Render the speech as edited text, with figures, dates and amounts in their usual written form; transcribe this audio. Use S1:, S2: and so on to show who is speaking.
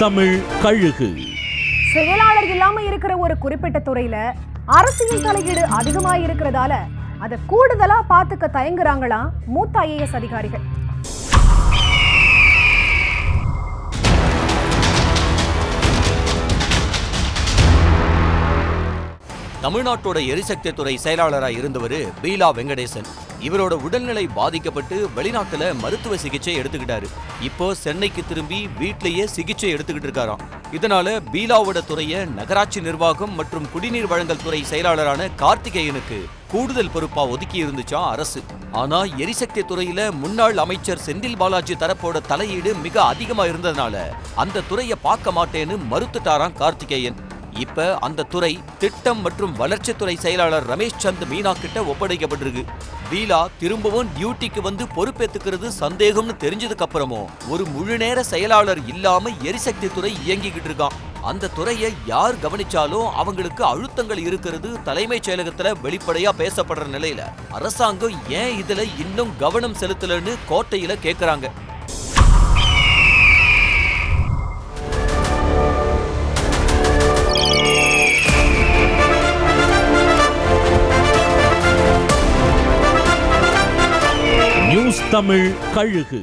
S1: தமிழ் கழுகு.
S2: செயலாளர் இல்லாம இருக்கிற ஒரு குறிப்பிட்ட துறையில அரசியல் தலையீடு அதிகமாக இருக்கிறதால அதை கூடுதலா பாத்துக்க தயங்குறாங்களாம் மூத்த IAS அதிகாரிகள்.
S3: தமிழ்நாட்டோட எரிசக்தி துறை செயலாளராக இருந்தவர் பீலா வெங்கடேசன். இவரோட உடல்நிலை பாதிக்கப்பட்டு வெளிநாட்டுல மருத்துவ சிகிச்சை எடுத்துக்கிட்டாரு. இப்போ சென்னைக்கு திரும்பி வீட்டிலேயே சிகிச்சை எடுத்துக்கிட்டு இருக்காராம். இதனால பீலாவோட துறையை நகராட்சி நிர்வாகம் மற்றும் குடிநீர் வழங்கல் துறை செயலாளரான கார்த்திகேயனுக்கு கூடுதல் பொறுப்பா ஒதுக்கி இருந்துச்சாம் அரசு. ஆனா எரிசக்தி துறையில முன்னாள் அமைச்சர் செந்தில் பாலாஜி தரப்போட தலையீடு மிக அதிகமா இருந்ததுனால அந்த துறையை பார்க்க மாட்டேன்னு மறுத்துட்டாராம் கார்த்திகேயன். இப்ப அந்த துறை திட்டம் மற்றும் வளர்ச்சித்துறை செயலாளர் ரமேஷ் சந்த் மீனா கிட்ட ஒப்படைக்கப்பட்டிருக்கு. பீலா திரும்பவும் டியூட்டிக்கு வந்து பொறுப்பேத்துக்கிறது சந்தேகம்னு தெரிஞ்சதுக்கு அப்புறமும் ஒரு முழு நேர செயலாளர் இல்லாம எரிசக்தி துறை இயங்கிக்கிட்டு இருக்கான். அந்த துறையை யார் கவனிச்சாலும் அவங்களுக்கு அழுத்தங்கள் இருக்கிறது தலைமைச் செயலகத்துல வெளிப்படையா பேசப்படுற நிலையில அரசாங்கம் ஏன் இதுல இன்னும் கவனம் செலுத்தலன்னு கோட்டையில கேக்குறாங்க.
S1: நியூஸ் தமிழ் கழுகு.